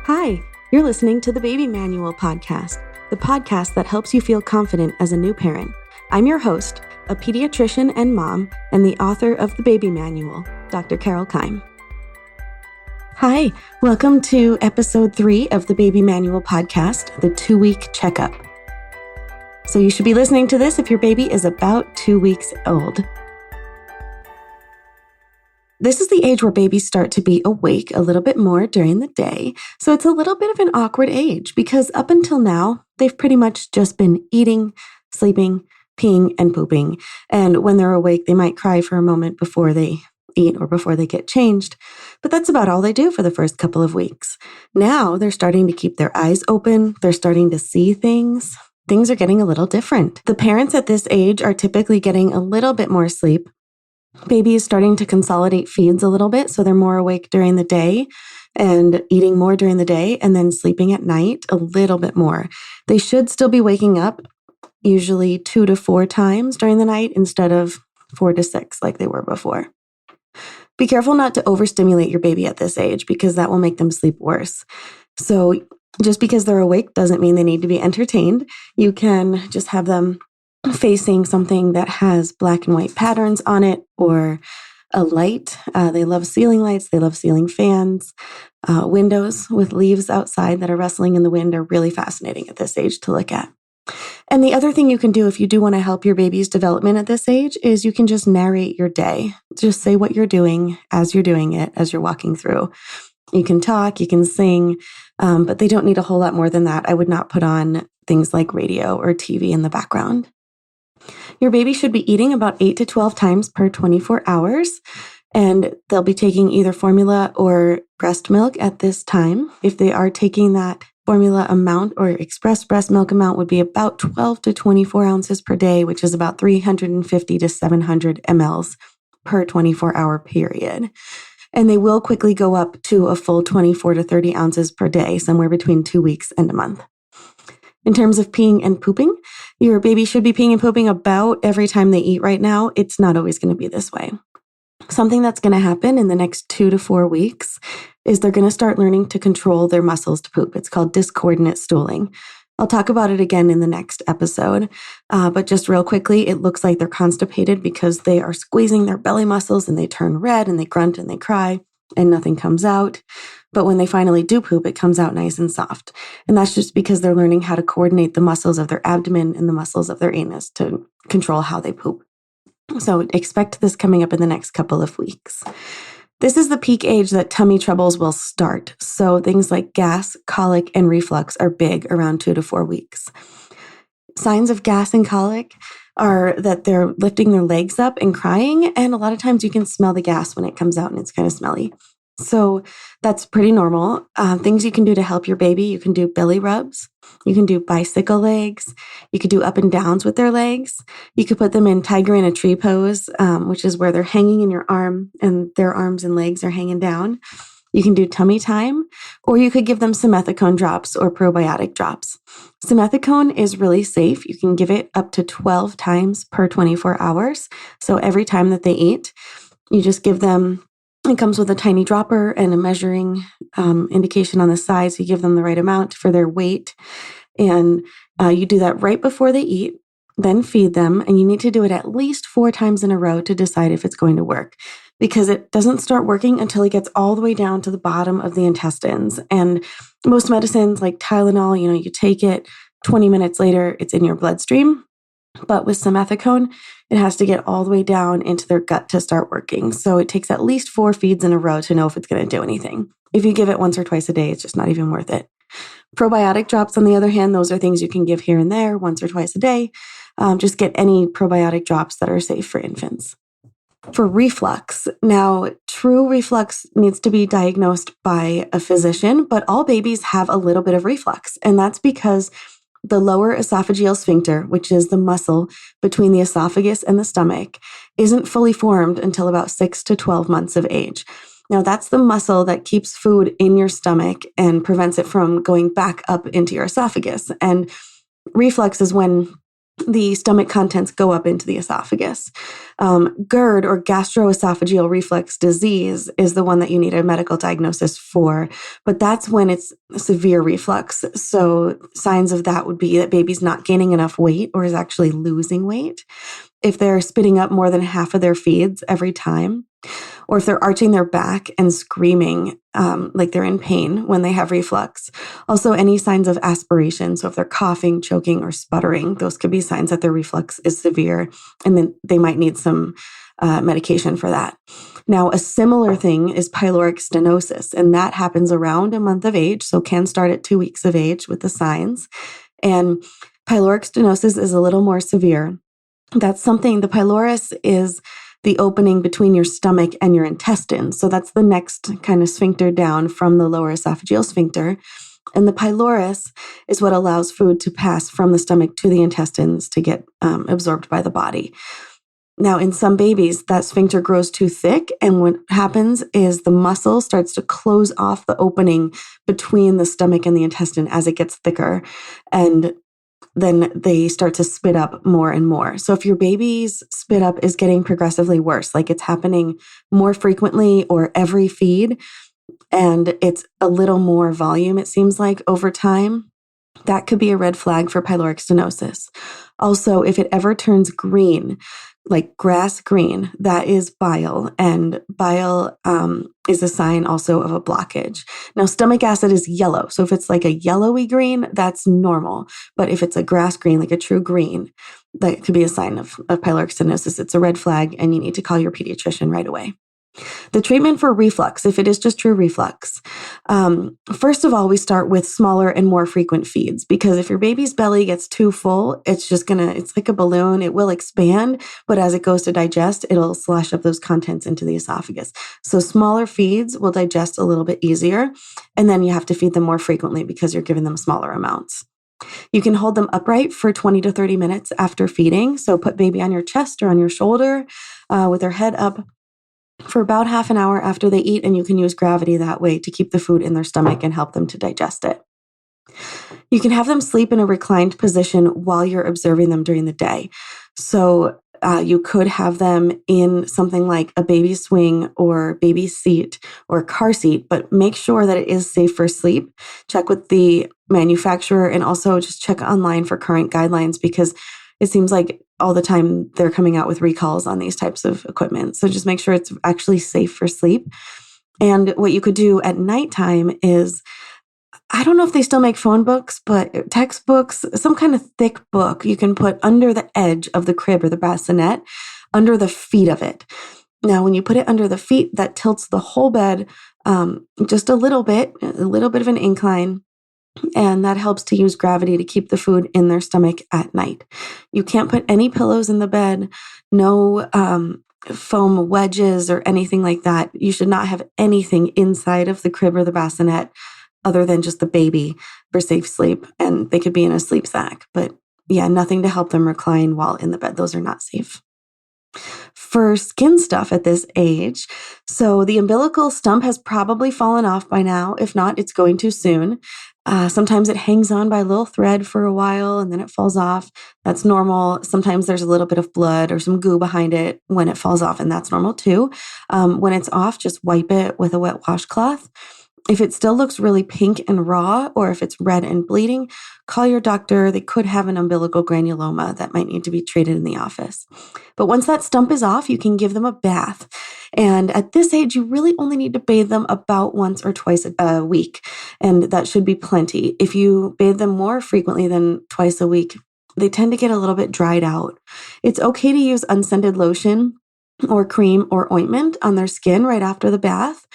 Hi, you're listening to the Baby Manual podcast, the podcast that helps you feel confident as a new parent. I'm your host, a pediatrician and mom, and the author of the Baby Manual, Dr. Carole Keim. Hi, welcome to episode 3 of the Baby Manual podcast, the 2-week checkup. So you should be listening to this if your baby is about 2 weeks old. This is the age where babies start to be awake a little bit more during the day, so it's a little bit of an awkward age because up until now, they've pretty much just been eating, sleeping, peeing, and pooping. And when they're awake, they might cry for a moment before they eat or before they get changed, but that's about all they do for the first couple of weeks. Now they're starting to keep their eyes open, they're starting to see things. Things are getting a little different. The parents at this age are typically getting a little bit more sleep. Baby is starting to consolidate feeds a little bit, so they're more awake during the day and eating more during the day and then sleeping at night a little bit more. They should still be waking up usually 2 to 4 times during the night instead of 4 to 6 like they were before. Be careful not to overstimulate your baby at this age because that will make them sleep worse. So just because they're awake doesn't mean they need to be entertained. You can just have them facing something that has black and white patterns on it or a light. They love ceiling lights. They love ceiling fans. Windows with leaves outside that are rustling in the wind are really fascinating at this age to look at. And the other thing you can do if you do want to help your baby's development at this age is you can just narrate your day. Just say what you're doing as you're doing it, as you're walking through. You can talk, you can sing, but they don't need a whole lot more than that. I would not put on things like radio or TV in the background. Your baby should be eating about 8 to 12 times per 24 hours, and they'll be taking either formula or breast milk at this time. If they are taking that formula amount or express breast milk amount would be about 12 to 24 ounces per day, which is about 350 to 700 mLs per 24-hour period. And they will quickly go up to a full 24 to 30 ounces per day, somewhere between 2 weeks and a month. In terms of peeing and pooping, your baby should be peeing and pooping about every time they eat right now. It's not always going to be this way. Something that's going to happen in the next 2 to 4 weeks is they're going to start learning to control their muscles to poop. It's called discoordinate stooling. I'll talk about it again in the next episode, but just real quickly, it looks like they're constipated because they are squeezing their belly muscles and they turn red and they grunt and they cry and nothing comes out. But when they finally do poop, it comes out nice and soft. And that's just because they're learning how to coordinate the muscles of their abdomen and the muscles of their anus to control how they poop. So expect this coming up in the next couple of weeks. This is the peak age that tummy troubles will start. So things like gas, colic, and reflux are big around 2 to 4 weeks. Signs of gas and colic are that they're lifting their legs up and crying. And a lot of times you can smell the gas when it comes out and it's kind of smelly. So that's pretty normal. Things you can do to help your baby, you can do belly rubs, you can do bicycle legs, you could do up and downs with their legs. You could put them in tiger in a tree pose, which is where they're hanging in your arm and their arms and legs are hanging down. You can do tummy time, or you could give them simethicone drops or probiotic drops. Simethicone is really safe. You can give it up to 12 times per 24 hours. So every time that they eat, you just give them. It comes with a tiny dropper and a measuring indication on the side. So you give them the right amount for their weight. And you do that right before they eat, then feed them. And you need to do it at least 4 times in a row to decide if it's going to work. Because it doesn't start working until it gets all the way down to the bottom of the intestines. And most medicines like Tylenol, you take it 20 minutes later, it's in your bloodstream. But with simethicone, it has to get all the way down into their gut to start working. So it takes at least 4 feeds in a row to know if it's going to do anything. If you give it once or twice a day, it's just not even worth it. Probiotic drops, on the other hand, those are things you can give here and there once or twice a day. Just get any probiotic drops that are safe for infants. For reflux, now true reflux needs to be diagnosed by a physician, but all babies have a little bit of reflux. And that's because the lower esophageal sphincter, which is the muscle between the esophagus and the stomach, isn't fully formed until about 6 to 12 months of age. Now, that's the muscle that keeps food in your stomach and prevents it from going back up into your esophagus. And reflux is when the stomach contents go up into the esophagus. GERD, or gastroesophageal reflux disease, is the one that you need a medical diagnosis for, but that's when it's severe reflux. So signs of that would be that baby's not gaining enough weight or is actually losing weight. If they're spitting up more than half of their feeds every time, or if they're arching their back and screaming like they're in pain when they have reflux. Also, any signs of aspiration. So if they're coughing, choking, or sputtering, those could be signs that their reflux is severe, and then they might need some medication for that. Now, a similar thing is pyloric stenosis, and that happens around a month of age, so can start at 2 weeks of age with the signs. And pyloric stenosis is a little more severe. That's something, the pylorus is the opening between your stomach and your intestines. So that's the next kind of sphincter down from the lower esophageal sphincter. And the pylorus is what allows food to pass from the stomach to the intestines to get absorbed by the body. Now, in some babies, that sphincter grows too thick, and what happens is the muscle starts to close off the opening between the stomach and the intestine as it gets thicker, and then they start to spit up more and more. So if your baby's spit up is getting progressively worse, like it's happening more frequently or every feed, and it's a little more volume, it seems like, over time, that could be a red flag for pyloric stenosis. Also, if it ever turns green, like grass green, that is bile, and bile is a sign also of a blockage. Now, stomach acid is yellow, so if it's like a yellowy green, that's normal. But if it's a grass green, like a true green, that could be a sign of pyloric stenosis. It's a red flag, and you need to call your pediatrician right away. The treatment for reflux, if it is just true reflux, first of all, we start with smaller and more frequent feeds, because if your baby's belly gets too full, it's like a balloon. It will expand, but as it goes to digest, it'll slosh up those contents into the esophagus. So smaller feeds will digest a little bit easier, and then you have to feed them more frequently because you're giving them smaller amounts. You can hold them upright for 20 to 30 minutes after feeding. So put baby on your chest or on your shoulder with their head up for about half an hour after they eat, and you can use gravity that way to keep the food in their stomach and help them to digest it. You can have them sleep in a reclined position while you're observing them during the day. So you could have them in something like a baby swing or baby seat or car seat, but make sure that it is safe for sleep. Check with the manufacturer, and also just check online for current guidelines, because it seems like all the time they're coming out with recalls on these types of equipment. So just make sure it's actually safe for sleep. And what you could do at nighttime is, I don't know if they still make phone books, but textbooks, some kind of thick book you can put under the edge of the crib or the bassinet, under the feet of it. Now, when you put it under the feet, that tilts the whole bed just a little bit of an incline. And that helps to use gravity to keep the food in their stomach at night. You can't put any pillows in the bed, no foam wedges or anything like that. You should not have anything inside of the crib or the bassinet other than just the baby for safe sleep. And they could be in a sleep sack. But yeah, nothing to help them recline while in the bed. Those are not safe. For skin stuff at this age, so the umbilical stump has probably fallen off by now. If not, it's going to soon. Sometimes it hangs on by a little thread for a while and then it falls off. That's normal. Sometimes there's a little bit of blood or some goo behind it when it falls off, and that's normal too. When it's off, just wipe it with a wet washcloth. If it still looks really pink and raw, or if it's red and bleeding, call your doctor. They could have an umbilical granuloma that might need to be treated in the office. But once that stump is off, you can give them a bath. And at this age, you really only need to bathe them about once or twice a week. And that should be plenty. If you bathe them more frequently than twice a week, they tend to get a little bit dried out. It's okay to use unscented lotion or cream or ointment on their skin right after the bath.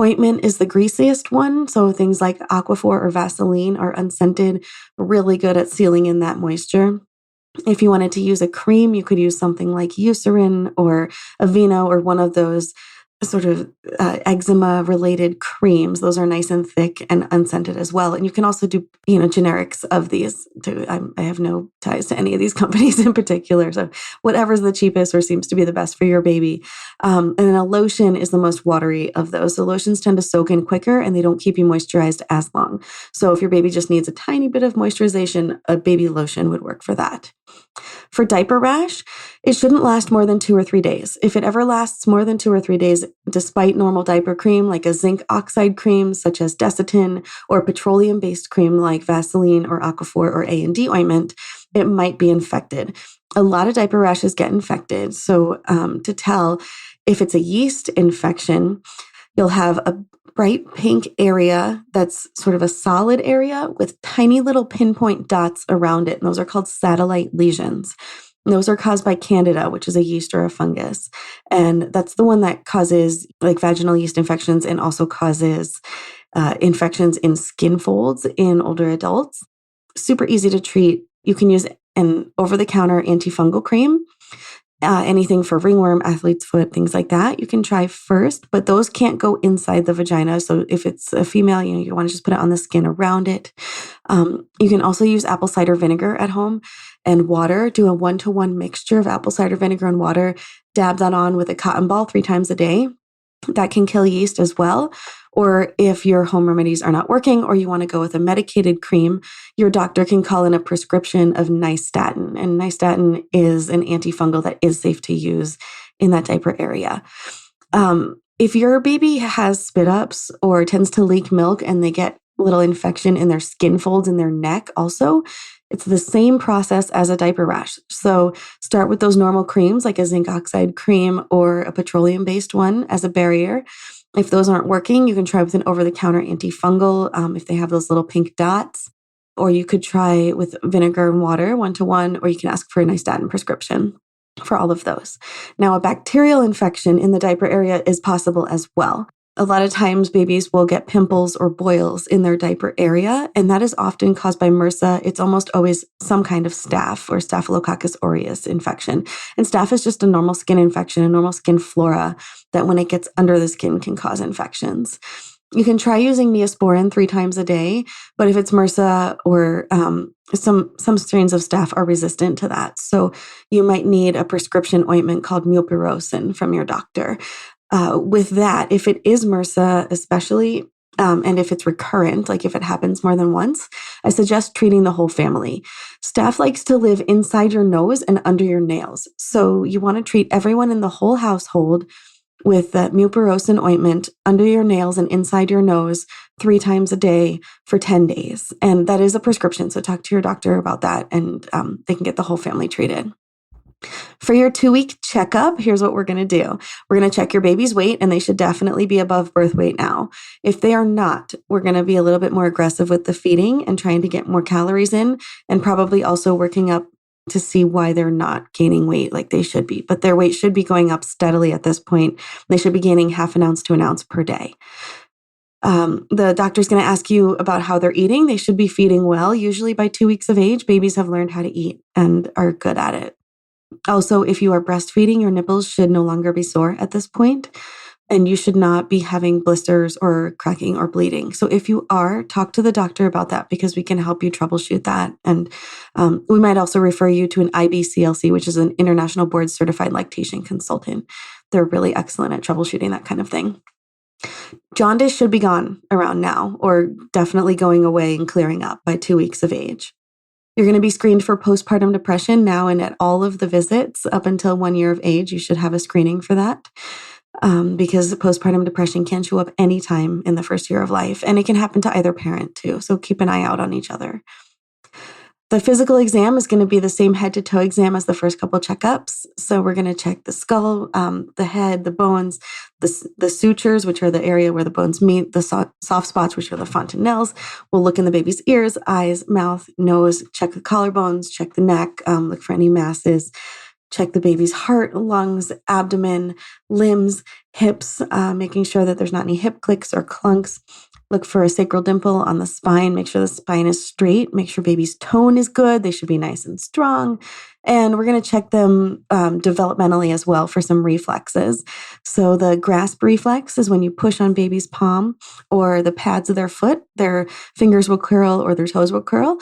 Ointment is the greasiest one, so things like Aquaphor or Vaseline are unscented, really good at sealing in that moisture. If you wanted to use a cream, you could use something like Eucerin or Aveeno or one of those sort of eczema-related creams. Those are nice and thick and unscented as well. And you can also do, generics of these too. I have no ties to any of these companies in particular. So whatever's the cheapest or seems to be the best for your baby. And then a lotion is the most watery of those. So lotions tend to soak in quicker and they don't keep you moisturized as long. So if your baby just needs a tiny bit of moisturization, a baby lotion would work for that. For diaper rash, it shouldn't last more than 2 or 3 days. If it ever lasts more than 2 or 3 days, despite normal diaper cream like a zinc oxide cream such as Desitin or petroleum-based cream like Vaseline or Aquaphor or A&D ointment, it might be infected. A lot of diaper rashes get infected. So to tell if it's a yeast infection, you'll have a bright pink area that's sort of a solid area with tiny little pinpoint dots around it. And those are called satellite lesions. And those are caused by Candida, which is a yeast or a fungus. And that's the one that causes like vaginal yeast infections and also causes infections in skin folds in older adults. Super easy to treat. You can use an over-the-counter antifungal cream. Anything for ringworm, athlete's foot, things like that, you can try first, but those can't go inside the vagina. So if it's a female, you want to just put it on the skin around it. You can also use apple cider vinegar at home and water. Do a 1-to-1 mixture of apple cider vinegar and water. Dab that on with a cotton ball 3 times a day. That can kill yeast as well. Or if your home remedies are not working or you want to go with a medicated cream, your doctor can call in a prescription of nystatin. And nystatin is an antifungal that is safe to use in that diaper area. If your baby has spit ups or tends to leak milk and they get a little infection in their skin folds in their neck also, it's the same process as a diaper rash. So start with those normal creams like a zinc oxide cream or a petroleum-based one as a barrier. If those aren't working, you can try with an over-the-counter antifungal if they have those little pink dots. Or you could try with vinegar and water 1-to-1, or you can ask for a nystatin prescription for all of those. Now, a bacterial infection in the diaper area is possible as well. A lot of times babies will get pimples or boils in their diaper area, and that is often caused by MRSA. It's almost always some kind of staph or Staphylococcus aureus infection. And staph is just a normal skin infection, a normal skin flora that when it gets under the skin can cause infections. You can try using Neosporin 3 times a day, but if it's MRSA or some strains of staph are resistant to that. So you might need a prescription ointment called mupirocin from your doctor. With that, if it is MRSA especially, and if it's recurrent, like if it happens more than once, I suggest treating the whole family. Staph likes to live inside your nose and under your nails. So you want to treat everyone in the whole household with that mupirocin ointment under your nails and inside your nose 3 times a day for 10 days. And that is a prescription. So talk to your doctor about that and they can get the whole family treated. For your 2-week checkup, here's what we're going to do. We're going to check your baby's weight, and they should definitely be above birth weight now. If they are not, we're going to be a little bit more aggressive with the feeding and trying to get more calories in, and probably also working up to see why they're not gaining weight like they should be. But their weight should be going up steadily at this point. They should be gaining 1/2 ounce to 1 ounce per day. The doctor's going to ask you about how they're eating. They should be feeding well. Usually by 2 weeks of age, babies have learned how to eat and are good at it. Also, if you are breastfeeding, your nipples should no longer be sore at this point, and you should not be having blisters or cracking or bleeding. So if you are, talk to the doctor about that because we can help you troubleshoot that. And we might also refer you to an IBCLC, which is an International Board Certified Lactation Consultant. They're really excellent at troubleshooting that kind of thing. Jaundice should be gone around now, or definitely going away and clearing up by 2 weeks of age. You're going to be screened for postpartum depression now and at all of the visits up until 1 year of age. You should have a screening for that because postpartum depression can show up anytime in the first year of life, and it can happen to either parent too. So keep an eye out on each other. The physical exam is going to be the same head to toe exam as the first couple checkups. So we're going to check the skull, the head, the bones, the sutures, which are the area where the bones meet, the soft spots, which are the fontanelles. We'll look in the baby's ears, eyes, mouth, nose, check the collarbones, check the neck, look for any masses, check the baby's heart, lungs, abdomen, limbs, hips, making sure that there's not any hip clicks or clunks. Look for a sacral dimple on the spine. Make sure the spine is straight. Make sure baby's tone is good. They should be nice and strong. And we're going to check them developmentally as well for some reflexes. So the grasp reflex is when you push on baby's palm or the pads of their foot, their fingers will curl or their toes will curl.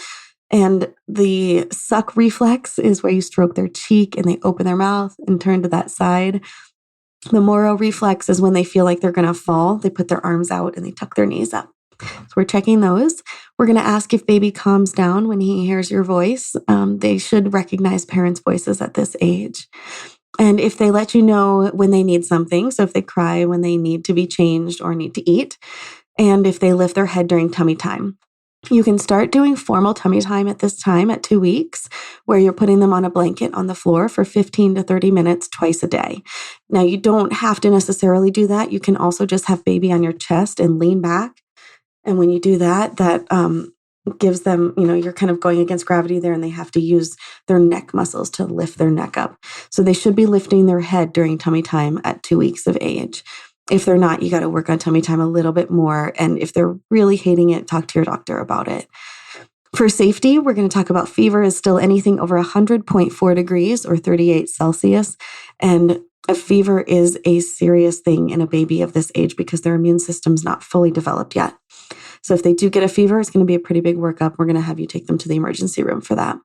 And the suck reflex is where you stroke their cheek and they open their mouth and turn to that side. The Moro reflex is when they feel like they're going to fall. They put their arms out and they tuck their knees up. So we're checking those. We're going to ask if baby calms down when he hears your voice. They should recognize parents' voices at this age. And if they let you know when they need something, so if they cry when they need to be changed or need to eat, and if they lift their head during tummy time. You can start doing formal tummy time at this time at 2 weeks, where you're putting them on a blanket on the floor for 15 to 30 minutes twice a day. Now, you don't have to necessarily do that. You can also just have baby on your chest and lean back. And when you do that, that gives them, you're kind of going against gravity there, and they have to use their neck muscles to lift their neck up. So they should be lifting their head during tummy time at 2 weeks of age. If they're not, you got to work on tummy time a little bit more. And if they're really hating it, talk to your doctor about it. For safety, we're going to talk about fever is still anything over 100.4 degrees or 38 Celsius. And a fever is a serious thing in a baby of this age because their immune system's not fully developed yet. So if they do get a fever, it's going to be a pretty big workup. We're going to have you take them to the emergency room for that.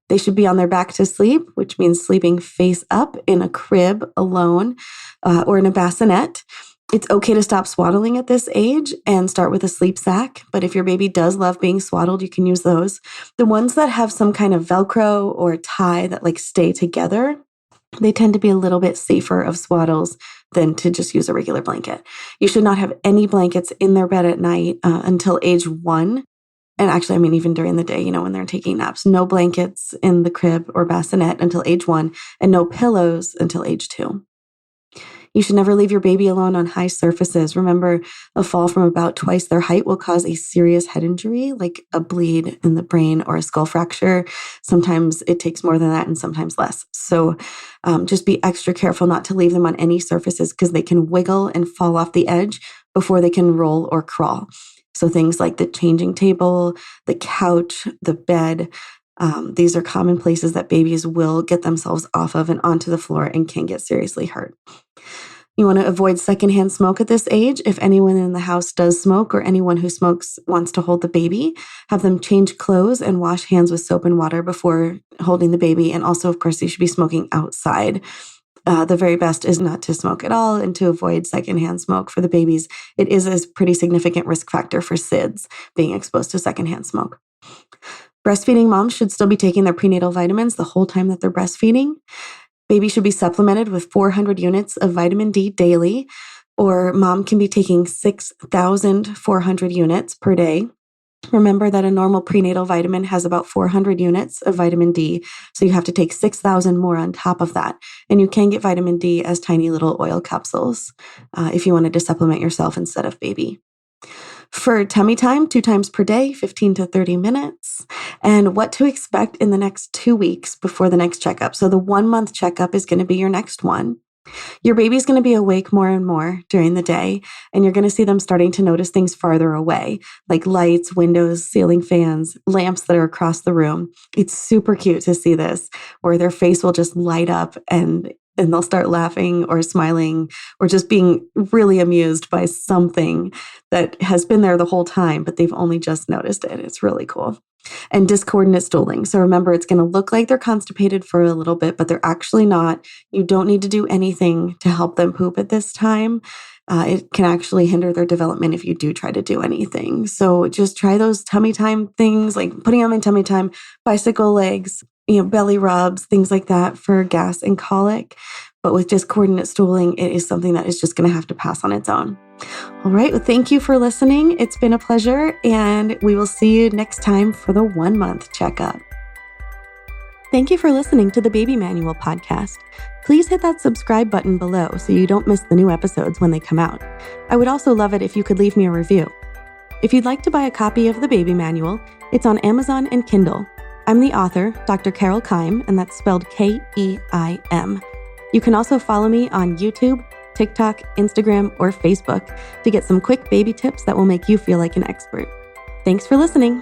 They should be on their back to sleep, which means sleeping face up in a crib alone or in a bassinet. It's okay to stop swaddling at this age and start with a sleep sack. But if your baby does love being swaddled, you can use those. The ones that have some kind of Velcro or tie that stay together, they tend to be a little bit safer of swaddles than to just use a regular blanket. You should not have any blankets in their bed at night until age 1. And actually, even during the day, when they're taking naps, no blankets in the crib or bassinet until age 1, and no pillows until age 2. You should never leave your baby alone on high surfaces. Remember, a fall from about twice their height will cause a serious head injury, like a bleed in the brain or a skull fracture. Sometimes it takes more than that and sometimes less. So just be extra careful not to leave them on any surfaces because they can wiggle and fall off the edge before they can roll or crawl. So things like the changing table, the couch, the bed, these are common places that babies will get themselves off of and onto the floor and can get seriously hurt. You want to avoid secondhand smoke at this age. If anyone in the house does smoke or anyone who smokes wants to hold the baby, have them change clothes and wash hands with soap and water before holding the baby. And also, of course, you should be smoking outside. The very best is not to smoke at all and to avoid secondhand smoke for the babies. It is a pretty significant risk factor for SIDS, being exposed to secondhand smoke. Breastfeeding moms should still be taking their prenatal vitamins the whole time that they're breastfeeding. Baby should be supplemented with 400 units of vitamin D daily, or mom can be taking 6,400 units per day. Remember that a normal prenatal vitamin has about 400 units of vitamin D, so you have to take 6,000 more on top of that. And you can get vitamin D as tiny little oil capsules if you wanted to supplement yourself instead of baby. For tummy time, 2 times per day, 15 to 30 minutes, and what to expect in the next 2 weeks before the next checkup. So the 1-month checkup is going to be your next one. Your baby's going to be awake more and more during the day, and you're going to see them starting to notice things farther away, like lights, windows, ceiling fans, lamps that are across the room. It's super cute to see this, where their face will just light up and they'll start laughing or smiling or just being really amused by something that has been there the whole time, but they've only just noticed it. It's really cool. And discoordinate stooling. So remember, it's going to look like they're constipated for a little bit, but they're actually not. You don't need to do anything to help them poop at this time. It can actually hinder their development if you do try to do anything. So just try those tummy time things, like putting them in tummy time, bicycle legs, belly rubs, things like that for gas and colic. But with discoordinate stooling, it is something that is just going to have to pass on its own. All right. Well, thank you for listening. It's been a pleasure, and we will see you next time for the 1-month checkup. Thank you for listening to the Baby Manual podcast. Please hit that subscribe button below so you don't miss the new episodes when they come out. I would also love it if you could leave me a review. If you'd like to buy a copy of the Baby Manual, it's on Amazon and Kindle. I'm the author, Dr. Carole Keim, and that's spelled Keim. You can also follow me on YouTube, TikTok, Instagram, or Facebook to get some quick baby tips that will make you feel like an expert. Thanks for listening.